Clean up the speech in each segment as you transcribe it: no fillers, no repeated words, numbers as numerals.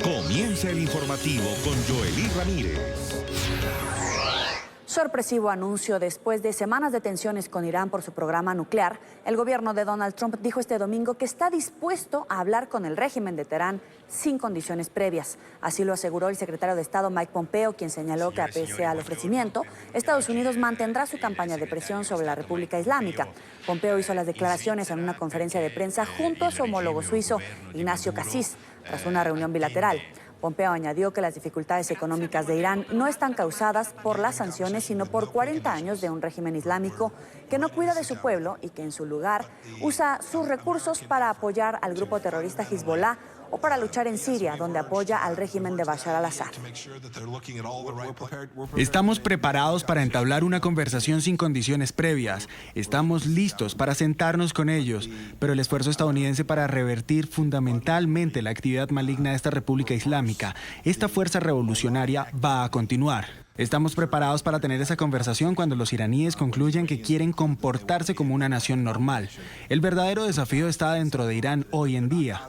Comienza el informativo con Joely Ramírez. Sorpresivo anuncio después de semanas de tensiones con Irán por su programa nuclear. El gobierno de Donald Trump dijo este domingo que está dispuesto a hablar con el régimen de Teherán sin condiciones previas. Así lo aseguró el secretario de Estado Mike Pompeo, quien señaló que pese al ofrecimiento, Estados Unidos mantendrá su campaña de presión sobre la República Islámica. Pompeo hizo las declaraciones en una conferencia de prensa junto a su homólogo suizo, Ignacio Cassis, tras una reunión bilateral. Pompeo añadió que las dificultades económicas de Irán no están causadas por las sanciones, sino por 40 años de un régimen islámico que no cuida de su pueblo y que en su lugar usa sus recursos para apoyar al grupo terrorista Hezbollah o para luchar en Siria, donde apoya al régimen de Bashar al-Assad. Estamos preparados para entablar una conversación sin condiciones previas. Estamos listos para sentarnos con ellos, pero el esfuerzo estadounidense para revertir fundamentalmente la actividad maligna de esta República Islámica, esta fuerza revolucionaria, va a continuar. Estamos preparados para tener esa conversación cuando los iraníes concluyan que quieren comportarse como una nación normal. El verdadero desafío está dentro de Irán hoy en día.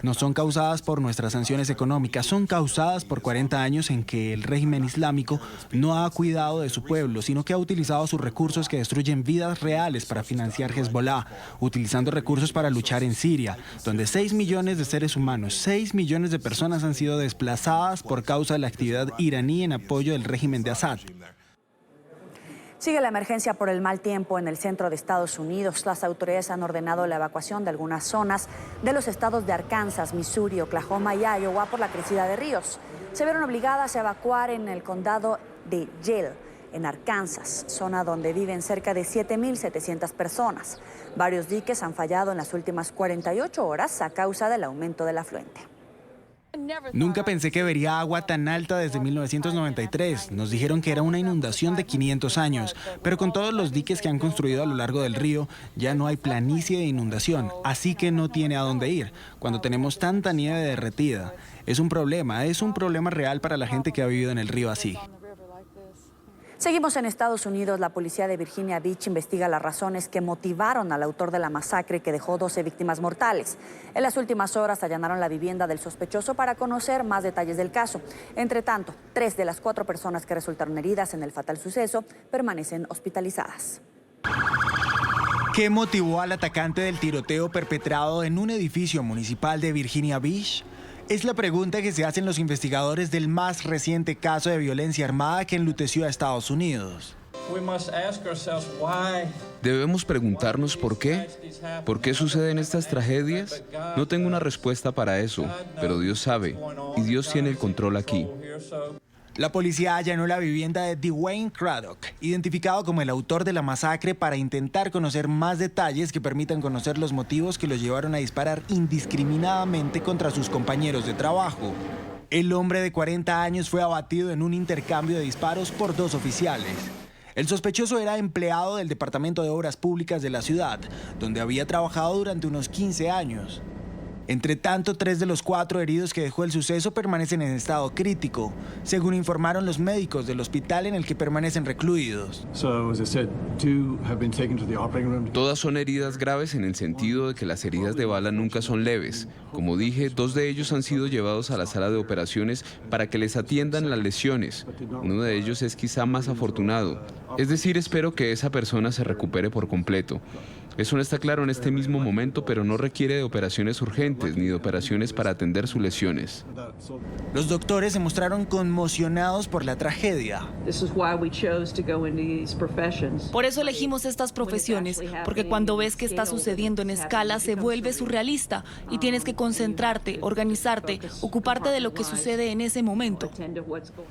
No son causadas por nuestras sanciones económicas, son causadas por 40 años en que el régimen islámico no ha cuidado de su pueblo, sino que ha utilizado sus recursos que destruyen vidas reales para financiar Hezbollah, utilizando recursos para luchar en Siria, donde 6 millones de seres humanos, 6 millones de personas han sido desplazadas por causa de la actividad iraní en apoyo del régimen de Assad. Sigue la emergencia por el mal tiempo en el centro de Estados Unidos. Las autoridades han ordenado la evacuación de algunas zonas de los estados de Arkansas, Missouri, Oklahoma y Iowa por la crecida de ríos. Se vieron obligadas a evacuar en el condado de Yale, en Arkansas, zona donde viven cerca de 7.700 personas. Varios diques han fallado en las últimas 48 horas a causa del aumento del afluente. Nunca pensé que vería agua tan alta desde 1993. Nos dijeron que era una inundación de 500 años, pero con todos los diques que han construido a lo largo del río, ya no hay planicie de inundación, así que no tiene a dónde ir cuando tenemos tanta nieve derretida. Es un problema real para la gente que ha vivido en el río así. Seguimos en Estados Unidos. La policía de Virginia Beach investiga las razones que motivaron al autor de la masacre que dejó 12 víctimas mortales. En las últimas horas allanaron la vivienda del sospechoso para conocer más detalles del caso. Entre tanto, 3 de las 4 personas que resultaron heridas en el fatal suceso permanecen hospitalizadas. ¿Qué motivó al atacante del tiroteo perpetrado en un edificio municipal de Virginia Beach? Es la pregunta que se hacen los investigadores del más reciente caso de violencia armada que enluteció a Estados Unidos. Debemos preguntarnos por qué. ¿Por qué suceden estas tragedias? No tengo una respuesta para eso, pero Dios sabe, y Dios tiene el control aquí. La policía allanó la vivienda de Dwayne Craddock, identificado como el autor de la masacre, para intentar conocer más detalles que permitan conocer los motivos que lo llevaron a disparar indiscriminadamente contra sus compañeros de trabajo. El hombre de 40 años fue abatido en un intercambio de disparos por 2 oficiales. El sospechoso era empleado del Departamento de Obras Públicas de la ciudad, donde había trabajado durante unos 15 años. Entre tanto, 3 de los 4 heridos que dejó el suceso permanecen en estado crítico, según informaron los médicos del hospital en el que permanecen recluidos. Todas son heridas graves en el sentido de que las heridas de bala nunca son leves. Como dije, 2 de ellos han sido llevados a la sala de operaciones para que les atiendan las lesiones. Uno de ellos es quizá más afortunado. Es decir, espero que esa persona se recupere por completo. Eso no está claro en este mismo momento, pero no requiere de operaciones urgentes ni de operaciones para atender sus lesiones. Los doctores se mostraron conmocionados por la tragedia. Por eso elegimos estas profesiones, porque cuando ves que está sucediendo en escala se vuelve surrealista y tienes que concentrarte, organizarte, ocuparte de lo que sucede en ese momento.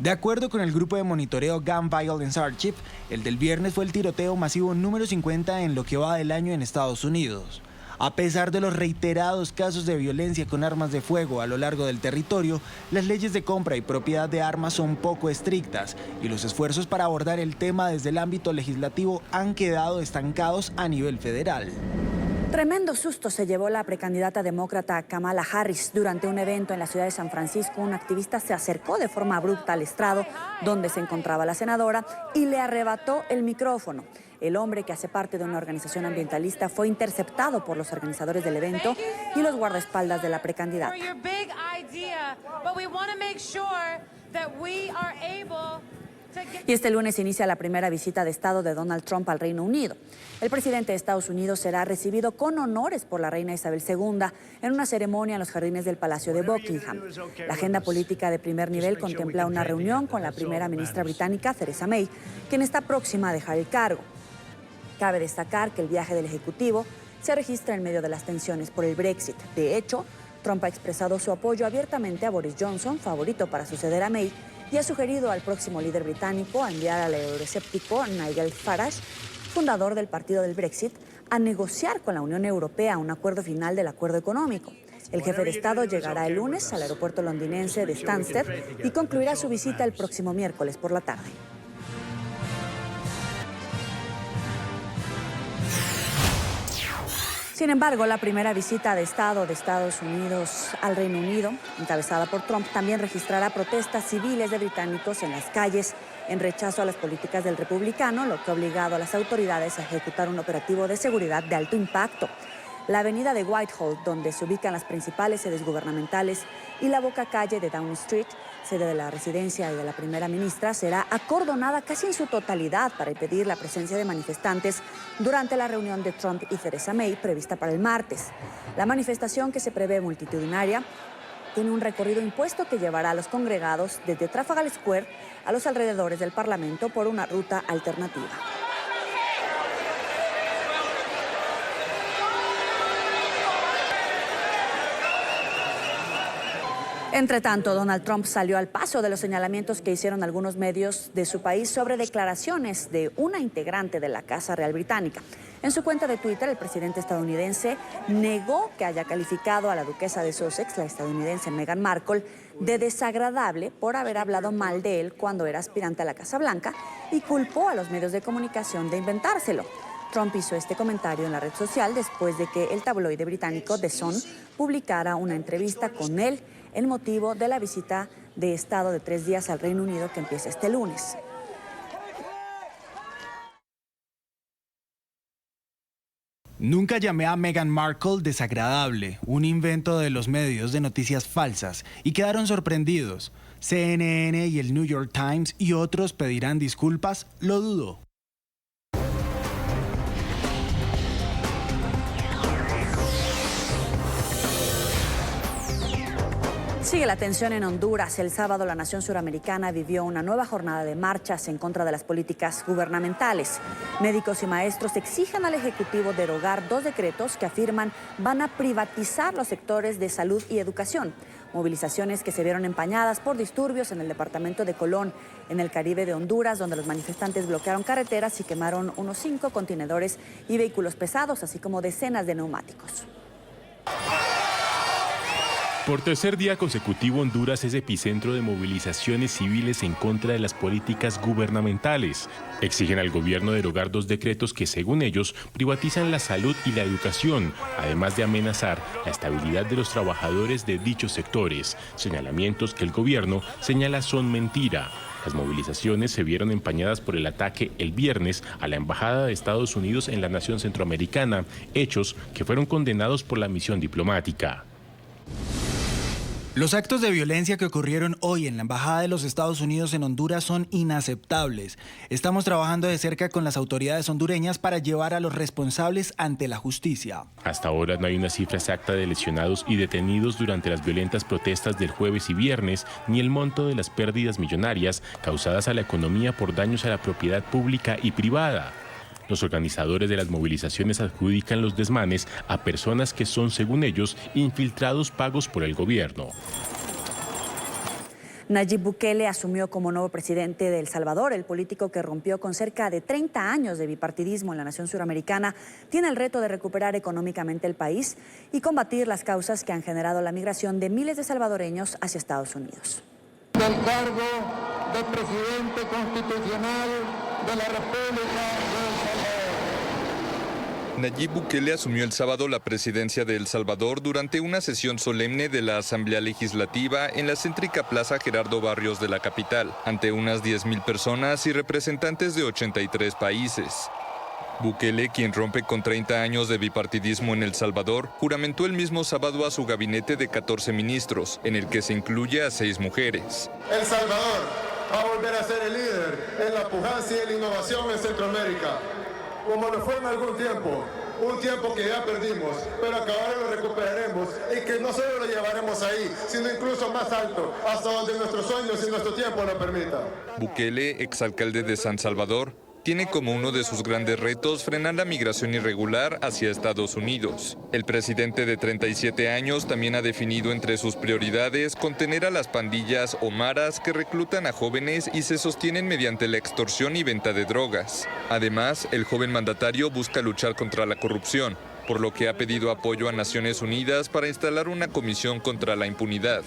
De acuerdo con el grupo de monitoreo Gun Violence Archive, el del viernes fue el tiroteo masivo número 50 en lo que va del año en Estados Unidos. A pesar de los reiterados casos de violencia con armas de fuego a lo largo del territorio, las leyes de compra y propiedad de armas son poco estrictas y los esfuerzos para abordar el tema desde el ámbito legislativo han quedado estancados a nivel federal. Tremendo susto se llevó la precandidata demócrata Kamala Harris. Durante un evento en la ciudad de San Francisco, un activista se acercó de forma abrupta al estrado donde se encontraba la senadora y le arrebató el micrófono. El hombre, que hace parte de una organización ambientalista, fue interceptado por los organizadores del evento y los guardaespaldas de la precandidata. Y este lunes inicia la primera visita de Estado de Donald Trump al Reino Unido. El presidente de Estados Unidos será recibido con honores por la reina Isabel II en una ceremonia en los jardines del Palacio de Buckingham. La agenda política de primer nivel contempla una reunión con la primera ministra británica, Theresa May, quien está próxima a dejar el cargo. Cabe destacar que el viaje del Ejecutivo se registra en medio de las tensiones por el Brexit. De hecho, Trump ha expresado su apoyo abiertamente a Boris Johnson, favorito para suceder a May, y ha sugerido al próximo líder británico a enviar al euroescéptico Nigel Farage, fundador del partido del Brexit, a negociar con la Unión Europea un acuerdo final del acuerdo económico. El jefe de Estado llegará el lunes al aeropuerto londinense de Stansted y concluirá su visita el próximo miércoles por la tarde. Sin embargo, la primera visita de Estado de Estados Unidos al Reino Unido, encabezada por Trump, también registrará protestas civiles de británicos en las calles en rechazo a las políticas del republicano, lo que ha obligado a las autoridades a ejecutar un operativo de seguridad de alto impacto. La avenida de Whitehall, donde se ubican las principales sedes gubernamentales, y la boca calle de Downing Street, sede de la residencia y de la primera ministra, será acordonada casi en su totalidad para impedir la presencia de manifestantes durante la reunión de Trump y Theresa May prevista para el martes. La manifestación, que se prevé multitudinaria, tiene un recorrido impuesto que llevará a los congregados desde Trafalgar Square a los alrededores del Parlamento por una ruta alternativa. Entre tanto, Donald Trump salió al paso de los señalamientos que hicieron algunos medios de su país sobre declaraciones de una integrante de la Casa Real Británica. En su cuenta de Twitter, el presidente estadounidense negó que haya calificado a la duquesa de Sussex, la estadounidense Meghan Markle, de desagradable por haber hablado mal de él cuando era aspirante a la Casa Blanca y culpó a los medios de comunicación de inventárselo. Trump hizo este comentario en la red social después de que el tabloide británico The Sun publicara una entrevista con él, el motivo de la visita de Estado de 3 días al Reino Unido que empieza este lunes. Nunca llamé a Meghan Markle desagradable, un invento de los medios de noticias falsas, y quedaron sorprendidos. CNN y el New York Times y otros pedirán disculpas, lo dudo. Sigue la tensión en Honduras. El sábado la nación suramericana vivió una nueva jornada de marchas en contra de las políticas gubernamentales. Médicos y maestros exigen al Ejecutivo derogar 2 decretos que afirman van a privatizar los sectores de salud y educación. Movilizaciones que se vieron empañadas por disturbios en el departamento de Colón, en el Caribe de Honduras, donde los manifestantes bloquearon carreteras y quemaron unos 5 contenedores y vehículos pesados, así como decenas de neumáticos. Por tercer día consecutivo, Honduras es epicentro de movilizaciones civiles en contra de las políticas gubernamentales. Exigen al gobierno derogar 2 decretos que, según ellos, privatizan la salud y la educación, además de amenazar la estabilidad de los trabajadores de dichos sectores. Señalamientos que el gobierno señala son mentira. Las movilizaciones se vieron empañadas por el ataque el viernes a la Embajada de Estados Unidos en la nación centroamericana, hechos que fueron condenados por la misión diplomática. Los actos de violencia que ocurrieron hoy en la Embajada de los Estados Unidos en Honduras son inaceptables. Estamos trabajando de cerca con las autoridades hondureñas para llevar a los responsables ante la justicia. Hasta ahora no hay una cifra exacta de lesionados y detenidos durante las violentas protestas del jueves y viernes, ni el monto de las pérdidas millonarias causadas a la economía por daños a la propiedad pública y privada. Los organizadores de las movilizaciones adjudican los desmanes a personas que son, según ellos, infiltrados pagos por el gobierno. Nayib Bukele asumió como nuevo presidente de El Salvador. El político, que rompió con cerca de 30 años de bipartidismo en la nación suramericana, tiene el reto de recuperar económicamente el país y combatir las causas que han generado la migración de miles de salvadoreños hacia Estados Unidos. Del cargo de presidente constitucional de la República de El Salvador. Nayib Bukele asumió el sábado la presidencia de El Salvador durante una sesión solemne de la Asamblea Legislativa en la céntrica Plaza Gerardo Barrios de la capital, ante unas 10.000 personas y representantes de 83 países. Bukele, quien rompe con 30 años de bipartidismo en El Salvador, juramentó el mismo sábado a su gabinete de 14 ministros, en el que se incluye a 6 mujeres. El Salvador va a volver a ser el líder en la pujanza y en la innovación en Centroamérica, como lo fue en algún tiempo, un tiempo que ya perdimos, pero que ahora lo recuperaremos y que no solo lo llevaremos ahí, sino incluso más alto, hasta donde nuestros sueños y nuestro tiempo lo permitan. Bukele, exalcalde de San Salvador, tiene como uno de sus grandes retos frenar la migración irregular hacia Estados Unidos. El presidente de 37 años también ha definido entre sus prioridades contener a las pandillas o maras que reclutan a jóvenes y se sostienen mediante la extorsión y venta de drogas. Además, el joven mandatario busca luchar contra la corrupción, por lo que ha pedido apoyo a Naciones Unidas para instalar una comisión contra la impunidad.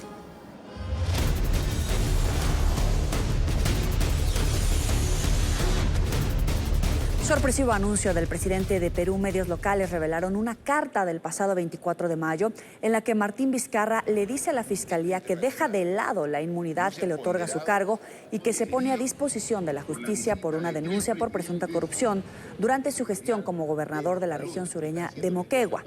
Sorpresivo anuncio del presidente de Perú. Medios locales revelaron una carta del pasado 24 de mayo en la que Martín Vizcarra le dice a la Fiscalía que deja de lado la inmunidad que le otorga su cargo y que se pone a disposición de la justicia por una denuncia por presunta corrupción durante su gestión como gobernador de la región sureña de Moquegua.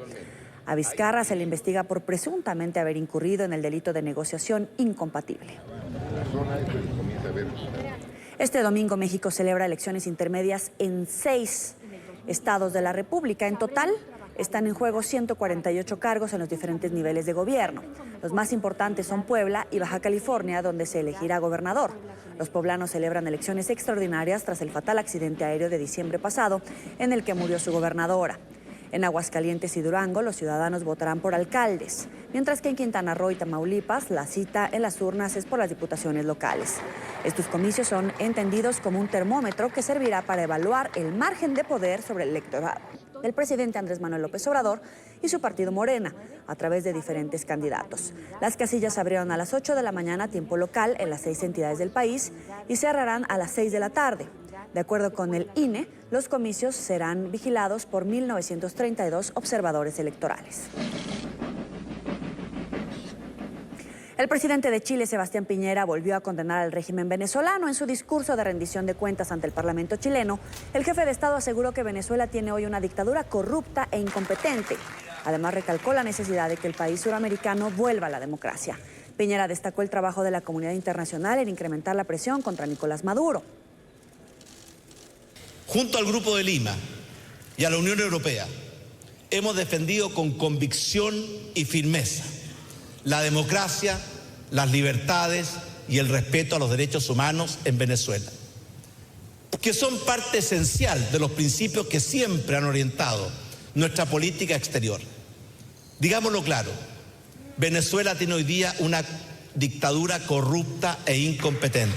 A Vizcarra se le investiga por presuntamente haber incurrido en el delito de negociación incompatible. Este domingo México celebra elecciones intermedias en 6 estados de la República. En total están en juego 148 cargos en los diferentes niveles de gobierno. Los más importantes son Puebla y Baja California, donde se elegirá gobernador. Los poblanos celebran elecciones extraordinarias tras el fatal accidente aéreo de diciembre pasado en el que murió su gobernadora. En Aguascalientes y Durango, los ciudadanos votarán por alcaldes, mientras que en Quintana Roo y Tamaulipas, la cita en las urnas es por las diputaciones locales. Estos comicios son entendidos como un termómetro que servirá para evaluar el margen de poder sobre el electorado del presidente Andrés Manuel López Obrador y su partido Morena, a través de diferentes candidatos. Las casillas se abrieron a las 8 de la mañana, tiempo local, en las 6 entidades del país y cerrarán a las 6 de la tarde. De acuerdo con el INE, los comicios serán vigilados por 1.932 observadores electorales. El presidente de Chile, Sebastián Piñera, volvió a condenar al régimen venezolano. En su discurso de rendición de cuentas ante el Parlamento chileno, el jefe de Estado aseguró que Venezuela tiene hoy una dictadura corrupta e incompetente. Además, recalcó la necesidad de que el país suramericano vuelva a la democracia. Piñera destacó el trabajo de la comunidad internacional en incrementar la presión contra Nicolás Maduro. Junto al Grupo de Lima y a la Unión Europea, hemos defendido con convicción y firmeza la democracia, las libertades y el respeto a los derechos humanos en Venezuela, que son parte esencial de los principios que siempre han orientado nuestra política exterior. Digámoslo claro, Venezuela tiene hoy día una dictadura corrupta e incompetente,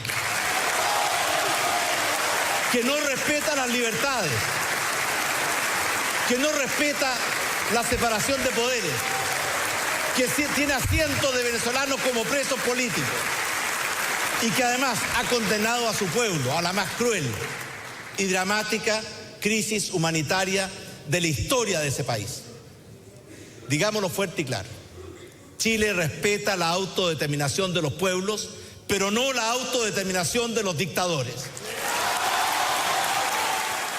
que no respeta las libertades, que no respeta la separación de poderes, que tiene a cientos de venezolanos como presos políticos y que además ha condenado a su pueblo a la más cruel y dramática crisis humanitaria de la historia de ese país. Digámoslo fuerte y claro, Chile respeta la autodeterminación de los pueblos, pero no la autodeterminación de los dictadores.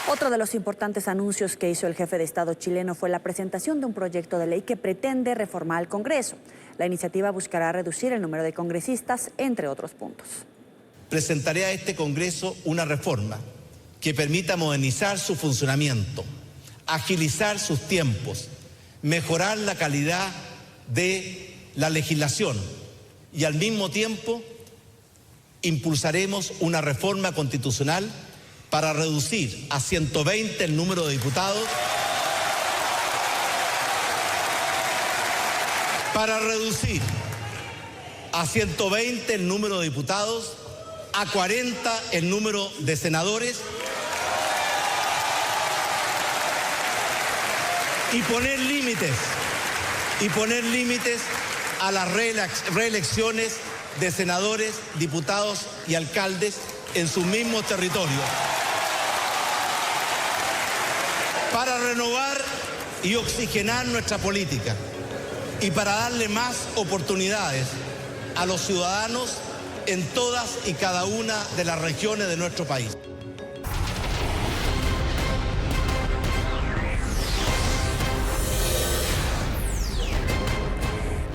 Otro de los importantes anuncios que hizo el jefe de Estado chileno fue la presentación de un proyecto de ley que pretende reformar el Congreso. La iniciativa buscará reducir el número de congresistas, entre otros puntos. Presentaré a este Congreso una reforma que permita modernizar su funcionamiento, agilizar sus tiempos, mejorar la calidad de la legislación y al mismo tiempo impulsaremos una reforma constitucional para reducir a 120 el número de diputados, para reducir a 120 el número de diputados, a 40 el número de senadores y poner límites a las reelecciones de senadores, diputados y alcaldes en sus mismos territorios, para renovar y oxigenar nuestra política y para darle más oportunidades a los ciudadanos en todas y cada una de las regiones de nuestro país.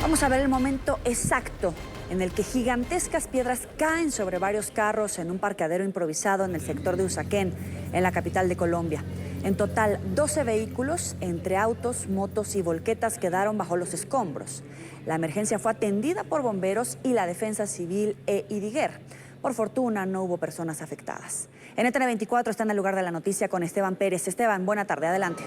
Vamos a ver el momento exacto en el que gigantescas piedras caen sobre varios carros en un parqueadero improvisado en el sector de Usaquén, en la capital de Colombia. En total, 12 vehículos, entre autos, motos y volquetas, quedaron bajo los escombros. La emergencia fue atendida por bomberos y la Defensa Civil e IDIGER. Por fortuna, no hubo personas afectadas. NTN 24 está en el lugar de la noticia con Esteban Pérez. Esteban, buena tarde, adelante.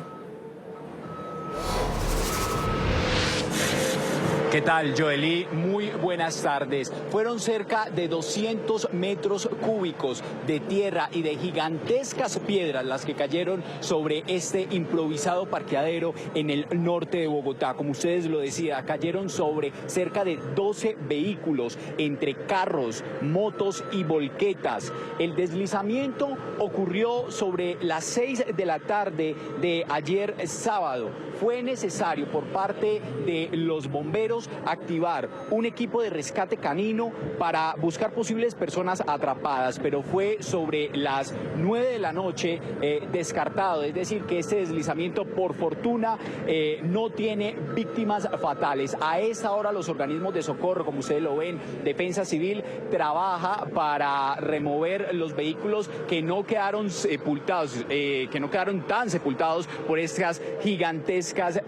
¿Qué tal, Joely? Muy buenas tardes. Fueron cerca de 200 metros cúbicos de tierra y de gigantescas piedras las que cayeron sobre este improvisado parqueadero en el norte de Bogotá. Como ustedes lo decían, cayeron sobre cerca de 12 vehículos, entre carros, motos y volquetas. El deslizamiento ocurrió sobre las 6 de la tarde de ayer sábado. Fue necesario por parte de los bomberos activar un equipo de rescate canino para buscar posibles personas atrapadas, pero fue sobre las 9 de la noche descartado, es decir, que este deslizamiento por fortuna no tiene víctimas fatales. A esta hora los organismos de socorro, como ustedes lo ven, Defensa Civil trabaja para remover los vehículos que no quedaron sepultados, que no quedaron tan sepultados por estas gigantescas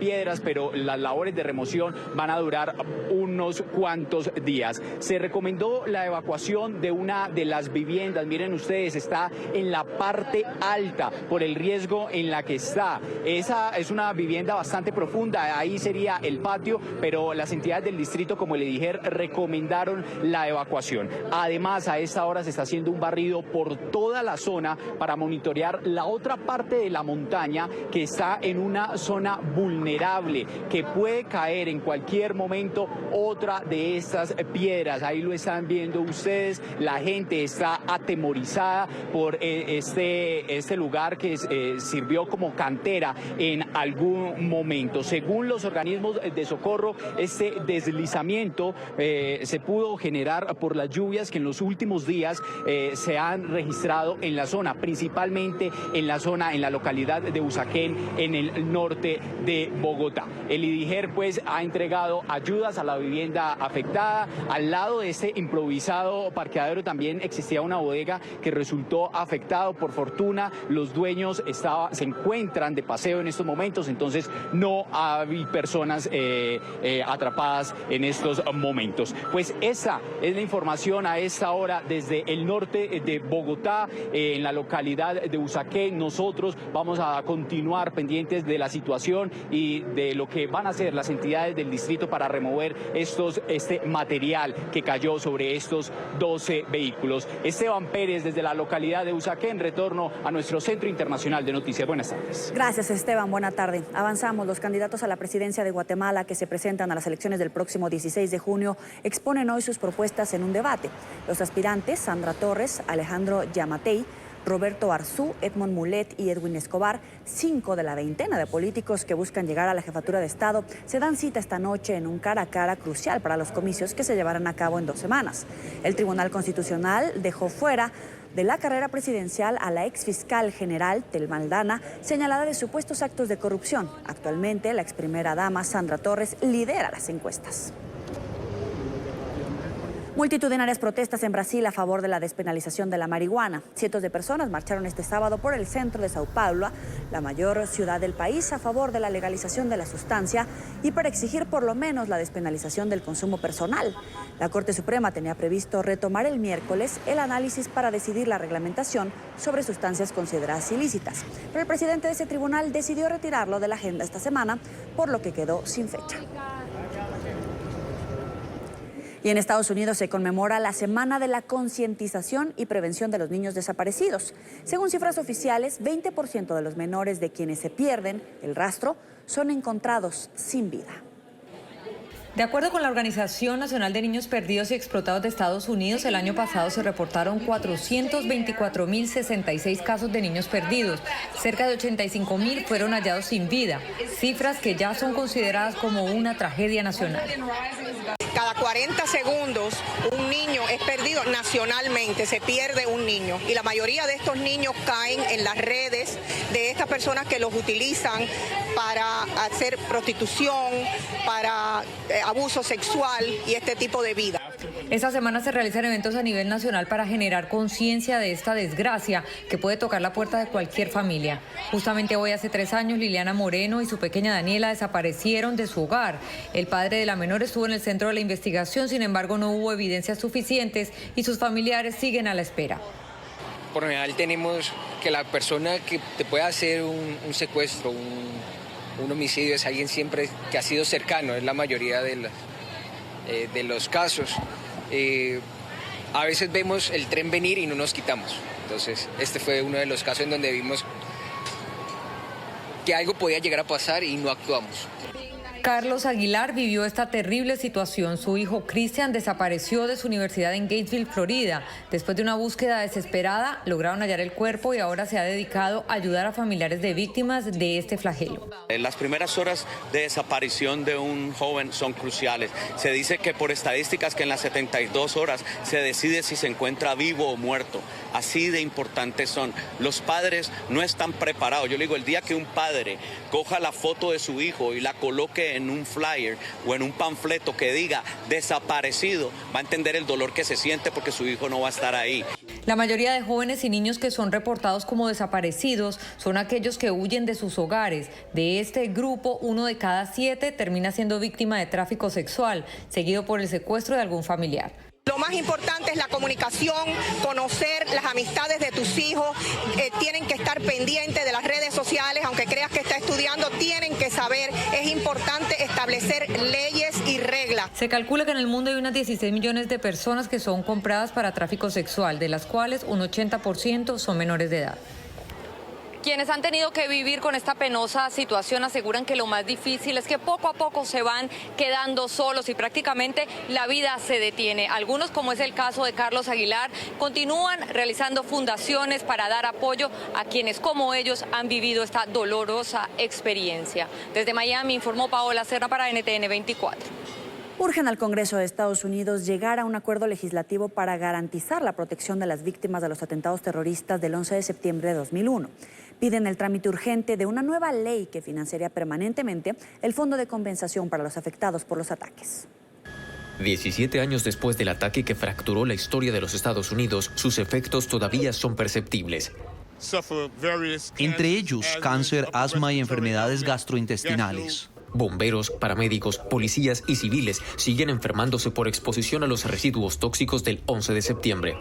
piedras, pero las labores de remoción van a durar unos cuantos días. Se recomendó la evacuación de una de las viviendas. Miren ustedes, está en la parte alta por el riesgo en la que está. Esa es una vivienda bastante profunda, ahí sería el patio, pero las entidades del distrito, como le dije, recomendaron la evacuación. Además, a esta hora se está haciendo un barrido por toda la zona para monitorear la otra parte de la montaña que está en una zona vulnerable, que puede caer en cualquier momento otra de estas piedras. Ahí lo están viendo ustedes, la gente está atemorizada por este lugar que sirvió como cantera en algún momento. Según los organismos de socorro, este deslizamiento se pudo generar por las lluvias que en los últimos días se han registrado en la zona, principalmente en la localidad de Usaquén, en el norte de Bogotá. El IDIGER pues ha entregado ayudas a la vivienda afectada. Al lado de este improvisado parqueadero también existía una bodega que resultó afectado. Por fortuna, los dueños se encuentran de paseo en estos momentos, entonces no hay personas atrapadas en estos momentos. Pues esa es la información a esta hora desde el norte de Bogotá, en la localidad de Usaquén. Nosotros vamos a continuar pendientes de la situación y de lo que van a hacer las entidades del distrito para remover este material que cayó sobre estos 12 vehículos. Esteban Pérez, desde la localidad de Usaquén, retorno a nuestro Centro Internacional de Noticias. Buenas tardes. Gracias, Esteban. Buena tarde. Avanzamos. Los candidatos a la presidencia de Guatemala que se presentan a las elecciones del próximo 16 de junio exponen hoy sus propuestas en un debate. Los aspirantes, Sandra Torres, Alejandro Yamatei, Roberto Arzú, Edmond Mulet y Edwin Escobar, 5 de la veintena de políticos que buscan llegar a la jefatura de Estado, se dan cita esta noche en un cara a cara crucial para los comicios que se llevarán a cabo en 2 semanas. El Tribunal Constitucional dejó fuera de la carrera presidencial a la exfiscal general Thelma Aldana, señalada de supuestos actos de corrupción. Actualmente, la exprimera dama Sandra Torres lidera las encuestas. Multitudinarias protestas en Brasil a favor de la despenalización de la marihuana. Cientos de personas marcharon este sábado por el centro de Sao Paulo, la mayor ciudad del país, a favor de la legalización de la sustancia y para exigir por lo menos la despenalización del consumo personal. La Corte Suprema tenía previsto retomar el miércoles el análisis para decidir la reglamentación sobre sustancias consideradas ilícitas. Pero el presidente de ese tribunal decidió retirarlo de la agenda esta semana, por lo que quedó sin fecha. Y en Estados Unidos se conmemora la Semana de la Concientización y Prevención de los Niños Desaparecidos. Según cifras oficiales, 20% de los menores de quienes se pierden el rastro son encontrados sin vida. De acuerdo con la Organización Nacional de Niños Perdidos y Explotados de Estados Unidos, el año pasado se reportaron 424.066 casos de niños perdidos. Cerca de 85.000 fueron hallados sin vida, cifras que ya son consideradas como una tragedia nacional. Cada 40 segundos un niño es perdido nacionalmente, se pierde un niño. Y la mayoría de estos niños caen en las redes de estas personas que los utilizan para hacer prostitución, para abuso sexual y este tipo de vida. Esta semana se realizan eventos a nivel nacional para generar conciencia de esta desgracia que puede tocar la puerta de cualquier familia. Justamente hoy, hace 3 años, Liliana Moreno y su pequeña Daniela desaparecieron de su hogar. El padre de la menor estuvo en el centro de la investigación, sin embargo no hubo evidencias suficientes y sus familiares siguen a la espera. Por lo general tenemos que la persona que te puede hacer un secuestro, un homicidio, es alguien siempre que ha sido cercano, es la mayoría de los casos. A veces vemos el tren venir y no nos quitamos. Entonces, este fue uno de los casos en donde vimos que algo podía llegar a pasar y no actuamos. Carlos Aguilar vivió esta terrible situación. Su hijo Cristian desapareció de su universidad en Gainesville, Florida. Después de una búsqueda desesperada, lograron hallar el cuerpo y ahora se ha dedicado a ayudar a familiares de víctimas de este flagelo. Las primeras horas de desaparición de un joven son cruciales. Se dice que por estadísticas que en las 72 horas se decide si se encuentra vivo o muerto. Así de importantes son. Los padres no están preparados. Yo le digo, el día que un padre coja la foto de su hijo y la coloque en un flyer o en un panfleto que diga desaparecido, va a entender el dolor que se siente porque su hijo no va a estar ahí. La mayoría de jóvenes y niños que son reportados como desaparecidos son aquellos que huyen de sus hogares. De este grupo, 1 de cada 7 termina siendo víctima de tráfico sexual, seguido por el secuestro de algún familiar. Lo más importante es la comunicación, conocer las amistades de tus hijos, tienen que estar pendientes de las redes sociales, aunque creas que está estudiando, tienen que saber, es importante establecer leyes y reglas. Se calcula que en el mundo hay unas 16 millones de personas que son compradas para tráfico sexual, de las cuales un 80% son menores de edad. Quienes han tenido que vivir con esta penosa situación aseguran que lo más difícil es que poco a poco se van quedando solos y prácticamente la vida se detiene. Algunos, como es el caso de Carlos Aguilar, continúan realizando fundaciones para dar apoyo a quienes como ellos han vivido esta dolorosa experiencia. Desde Miami informó Paola Serna para NTN 24. Urgen al Congreso de Estados Unidos llegar a un acuerdo legislativo para garantizar la protección de las víctimas de los atentados terroristas del 11 de septiembre de 2001. Piden el trámite urgente de una nueva ley que financiaría permanentemente el Fondo de Compensación para los afectados por los ataques. 17 años después del ataque que fracturó la historia de los Estados Unidos, sus efectos todavía son perceptibles. Entre ellos, cáncer, asma y enfermedades gastrointestinales. Bomberos, paramédicos, policías y civiles siguen enfermándose por exposición a los residuos tóxicos del 11 de septiembre.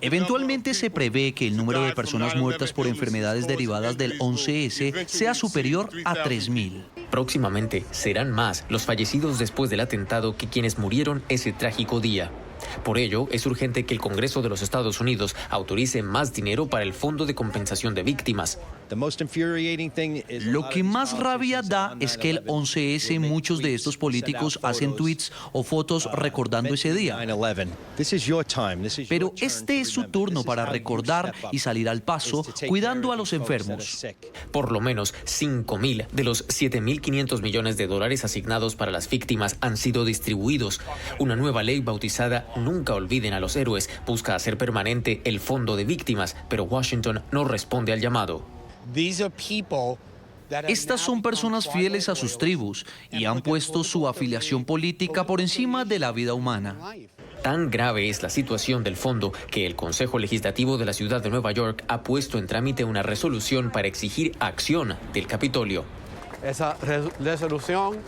Eventualmente se prevé que el número de personas muertas por enfermedades derivadas del 11S sea superior a 3.000. Próximamente serán más los fallecidos después del atentado que quienes murieron ese trágico día. Por ello, es urgente que el Congreso de los Estados Unidos autorice más dinero para el Fondo de Compensación de Víctimas. Lo que más rabia da es que el 11S, muchos de estos políticos hacen tweets o fotos recordando ese día. Pero este es su turno para recordar y salir al paso, cuidando a los enfermos. Por lo menos 5.000 de los 7.500 millones de dólares asignados para las víctimas han sido distribuidos. Una nueva ley bautizada Nunca olviden a los héroes busca hacer permanente el Fondo de Víctimas, pero Washington no responde al llamado. Estas son personas fieles a sus tribus y han puesto su afiliación política por encima de la vida humana. Tan grave es la situación del fondo que el Consejo Legislativo de la Ciudad de Nueva York ha puesto en trámite una resolución para exigir acción del Capitolio. Esa resolución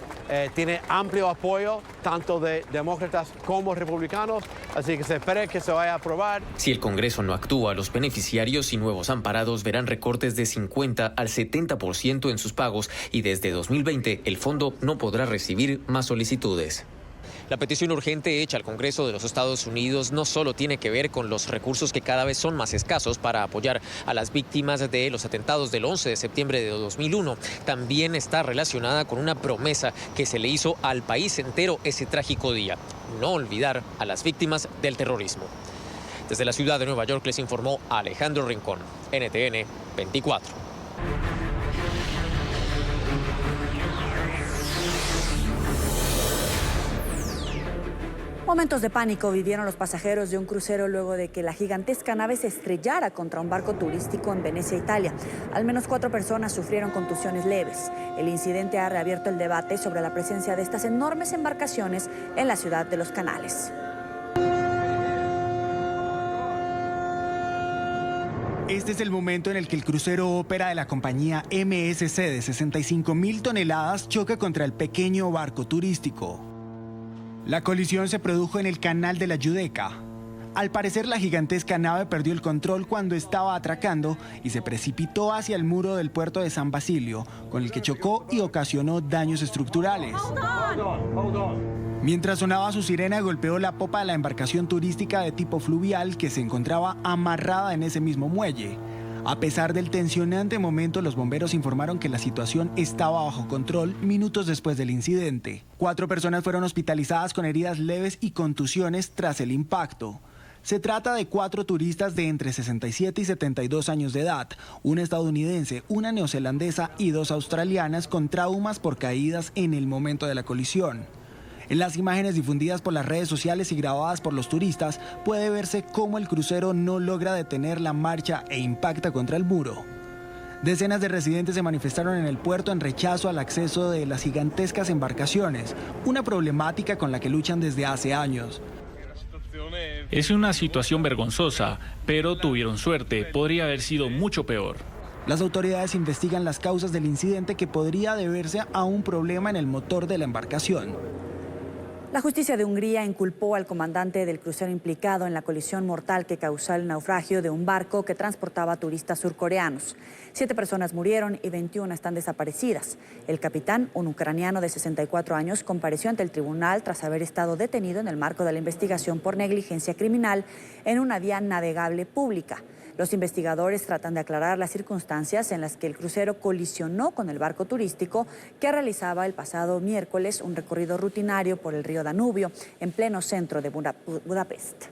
tiene amplio apoyo tanto de demócratas como republicanos, así que se espera que se vaya a aprobar. Si el Congreso no actúa, los beneficiarios y nuevos amparados verán recortes de 50 al 70% en sus pagos y desde 2020 el fondo no podrá recibir más solicitudes. La petición urgente hecha al Congreso de los Estados Unidos no solo tiene que ver con los recursos que cada vez son más escasos para apoyar a las víctimas de los atentados del 11 de septiembre de 2001, también está relacionada con una promesa que se le hizo al país entero ese trágico día: no olvidar a las víctimas del terrorismo. Desde la ciudad de Nueva York les informó Alejandro Rincón, NTN 24. Momentos de pánico vivieron los pasajeros de un crucero luego de que la gigantesca nave se estrellara contra un barco turístico en Venecia, Italia. Al menos 4 personas sufrieron contusiones leves. El incidente ha reabierto el debate sobre la presencia de estas enormes embarcaciones en la ciudad de Los Canales. Este es el momento en el que el crucero Ópera de la compañía MSC de 65.000 toneladas choca contra el pequeño barco turístico. La colisión se produjo en el canal de la Giudecca. Al parecer, la gigantesca nave perdió el control cuando estaba atracando y se precipitó hacia el muro del puerto de San Basilio, con el que chocó y ocasionó daños estructurales. Mientras sonaba su sirena, golpeó la popa de la embarcación turística de tipo fluvial que se encontraba amarrada en ese mismo muelle. A pesar del tensionante momento, los bomberos informaron que la situación estaba bajo control minutos después del incidente. 4 personas fueron hospitalizadas con heridas leves y contusiones tras el impacto. Se trata de 4 turistas de entre 67 y 72 años de edad, una estadounidense, una neozelandesa y 2 australianas con traumas por caídas en el momento de la colisión. En las imágenes difundidas por las redes sociales y grabadas por los turistas, puede verse cómo el crucero no logra detener la marcha e impacta contra el muro. Decenas de residentes se manifestaron en el puerto en rechazo al acceso de las gigantescas embarcaciones, una problemática con la que luchan desde hace años. Es una situación vergonzosa, pero tuvieron suerte, podría haber sido mucho peor. Las autoridades investigan las causas del incidente, que podría deberse a un problema en el motor de la embarcación. La justicia de Hungría inculpó al comandante del crucero implicado en la colisión mortal que causó el naufragio de un barco que transportaba turistas surcoreanos. 7 personas murieron y 21 están desaparecidas. El capitán, un ucraniano de 64 años, compareció ante el tribunal tras haber estado detenido en el marco de la investigación por negligencia criminal en una vía navegable pública. Los investigadores tratan de aclarar las circunstancias en las que el crucero colisionó con el barco turístico que realizaba el pasado miércoles un recorrido rutinario por el río Danubio en pleno centro de Budapest.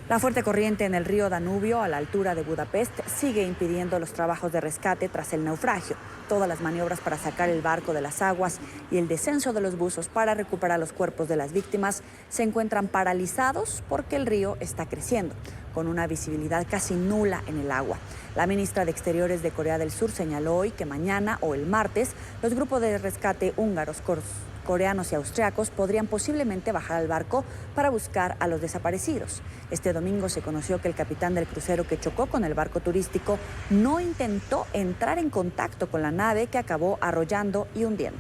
La fuerte corriente en el río Danubio, a la altura de Budapest, sigue impidiendo los trabajos de rescate tras el naufragio. Todas las maniobras para sacar el barco de las aguas y el descenso de los buzos para recuperar los cuerpos de las víctimas se encuentran paralizados porque el río está creciendo, con una visibilidad casi nula en el agua. La ministra de Exteriores de Corea del Sur señaló hoy que mañana o el martes los grupos de rescate húngaros, coreanos y austriacos podrían posiblemente bajar al barco para buscar a los desaparecidos. Este domingo se conoció que el capitán del crucero que chocó con el barco turístico no intentó entrar en contacto con la nave que acabó arrollando y hundiendo.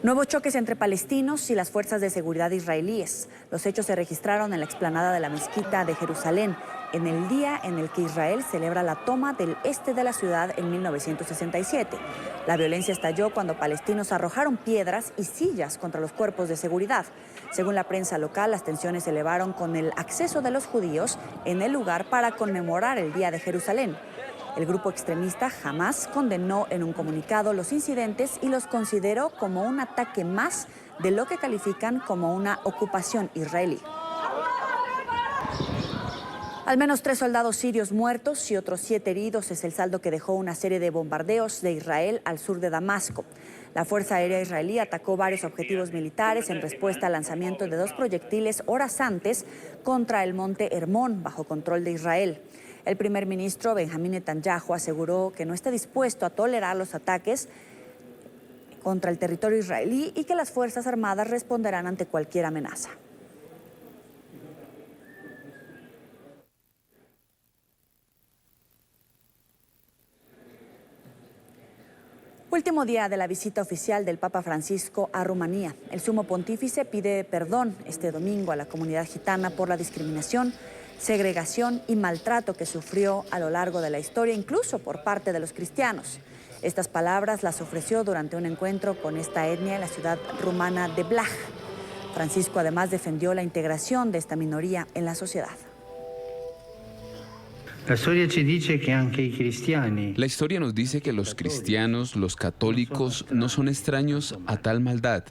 Nuevos choques entre palestinos y las fuerzas de seguridad israelíes. Los hechos se registraron en la explanada de la mezquita de Jerusalén, en el día en el que Israel celebra la toma del este de la ciudad en 1967. La violencia estalló cuando palestinos arrojaron piedras y sillas contra los cuerpos de seguridad. Según la prensa local, las tensiones se elevaron con el acceso de los judíos en el lugar para conmemorar el Día de Jerusalén. El grupo extremista Hamás condenó en un comunicado los incidentes y los consideró como un ataque más de lo que califican como una ocupación israelí. Al menos 3 soldados sirios muertos y otros 7 heridos es el saldo que dejó una serie de bombardeos de Israel al sur de Damasco. La Fuerza Aérea israelí atacó varios objetivos militares en respuesta al lanzamiento de 2 proyectiles horas antes contra el monte Hermón, bajo control de Israel. El primer ministro Benjamín Netanyahu aseguró que no está dispuesto a tolerar los ataques contra el territorio israelí y que las Fuerzas Armadas responderán ante cualquier amenaza. Último día de la visita oficial del Papa Francisco a Rumanía. El sumo pontífice pide perdón este domingo a la comunidad gitana por la discriminación, segregación y maltrato que sufrió a lo largo de la historia, incluso por parte de los cristianos. Estas palabras las ofreció durante un encuentro con esta etnia en la ciudad rumana de Blaj. Francisco además defendió la integración de esta minoría en la sociedad. La historia nos dice que los cristianos, los católicos, no son extraños a tal maldad.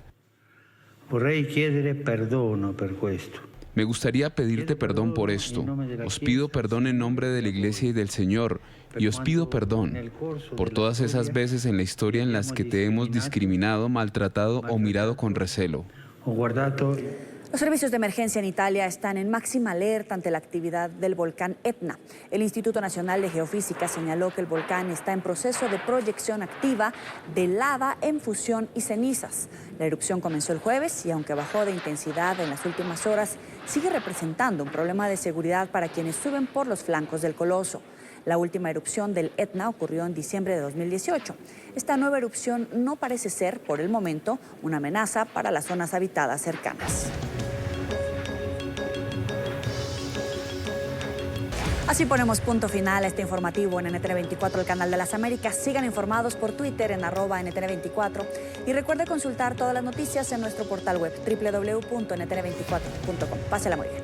Me gustaría pedirte perdón por esto. Os pido perdón en nombre de la Iglesia y del Señor. Y os pido perdón por todas esas veces en la historia en las que te hemos discriminado, maltratado o mirado con recelo. Los servicios de emergencia en Italia están en máxima alerta ante la actividad del volcán Etna. El Instituto Nacional de Geofísica señaló que el volcán está en proceso de proyección activa de lava en fusión y cenizas. La erupción comenzó el jueves y aunque bajó de intensidad en las últimas horas, sigue representando un problema de seguridad para quienes suben por los flancos del coloso. La última erupción del Etna ocurrió en diciembre de 2018. Esta nueva erupción no parece ser, por el momento, una amenaza para las zonas habitadas cercanas. Así ponemos punto final a este informativo en NTN24, el canal de las Américas. Sigan informados por Twitter en @NTN24 y recuerde consultar todas las noticias en nuestro portal web www.ntn24.com. Pásela muy bien.